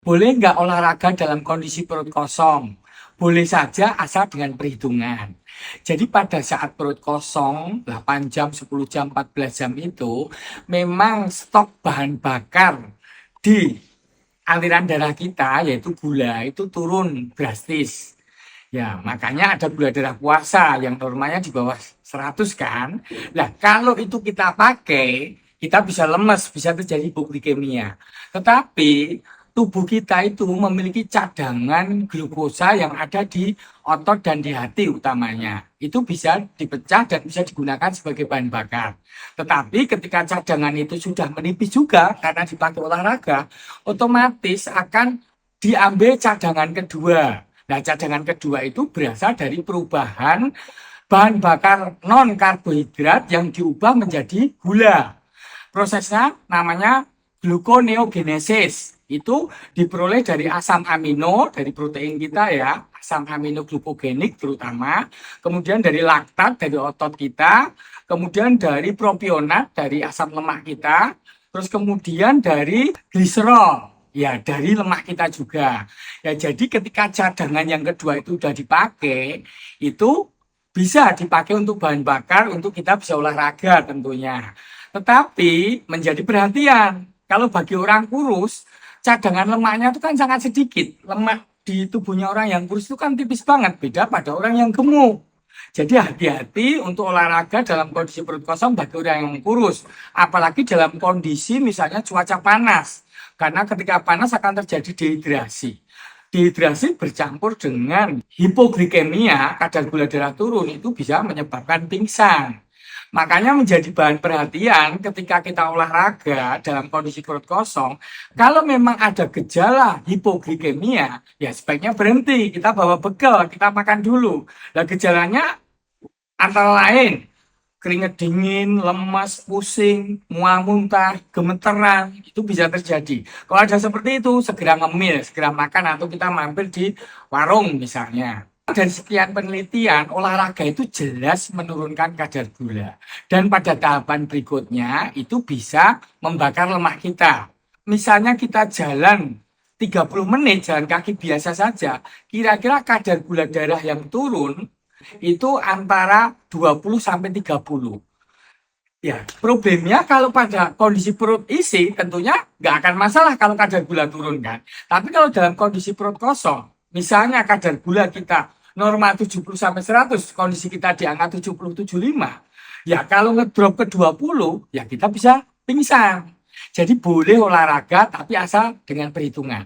Boleh nggak olahraga dalam kondisi perut kosong? Boleh saja asal dengan perhitungan. Jadi pada saat perut kosong, 8 jam, 10 jam, 14 jam itu, memang stok bahan bakar di aliran darah kita, yaitu gula, itu turun drastis. Ya, makanya ada gula darah puasa yang normalnya di bawah 100 kan. Nah, kalau itu kita pakai, kita bisa lemes, bisa terjadi hipoglikemia. Tetapi tubuh kita itu memiliki cadangan glukosa yang ada di otot dan di hati utamanya. Itu bisa dipecah dan bisa digunakan sebagai bahan bakar. Tetapi ketika cadangan itu sudah menipis juga karena dipakai olahraga, otomatis akan diambil cadangan kedua. Nah, cadangan kedua itu berasal dari perubahan bahan bakar non karbohidrat yang diubah menjadi gula. Prosesnya namanya gluconeogenesis. Itu diperoleh dari asam amino, dari protein kita ya, asam amino glukogenik terutama, kemudian dari laktat, dari otot kita, kemudian dari propionat, dari asam lemak kita, terus kemudian dari gliserol, ya dari lemak kita juga. Ya jadi ketika cadangan yang kedua itu sudah dipakai, itu bisa dipakai untuk bahan bakar untuk kita bisa olahraga tentunya. Tetapi menjadi perhatian, kalau bagi orang kurus, cadangan lemaknya itu kan sangat sedikit. Lemak di tubuhnya orang yang kurus itu kan tipis banget, beda pada orang yang gemuk. Jadi hati-hati untuk olahraga dalam kondisi perut kosong bagi orang yang kurus. Apalagi dalam kondisi misalnya cuaca panas. Karena ketika panas akan terjadi dehidrasi. Dehidrasi bercampur dengan hipoglikemia, kadar gula darah turun, itu bisa menyebabkan pingsan. Makanya menjadi bahan perhatian ketika kita olahraga dalam kondisi perut kosong, kalau memang ada gejala hipoglikemia, ya sebaiknya berhenti, kita bawa bekal, kita makan dulu. Nah, gejalanya antara lain keringat dingin, lemas, pusing, mual muntah, gemeteran, itu bisa terjadi. Kalau ada seperti itu, segera ngemil, segera makan, atau kita mampir di warung misalnya. Dari sekian penelitian, olahraga itu jelas menurunkan kadar gula. Dan pada tahapan berikutnya, itu bisa membakar lemak kita. Misalnya kita jalan 30 menit, jalan kaki biasa saja, kira-kira kadar gula darah yang turun itu antara 20 sampai 30. Ya, problemnya kalau pada kondisi perut isi tentunya nggak akan masalah kalau kadar gula turun kan. Tapi kalau dalam kondisi perut kosong, misalnya kadar gula kita normal 70 sampai 100, kondisi kita di angka 70 75, ya kalau ngedrop ke 20, ya kita bisa pingsan. Jadi boleh olahraga tapi asal dengan perhitungan.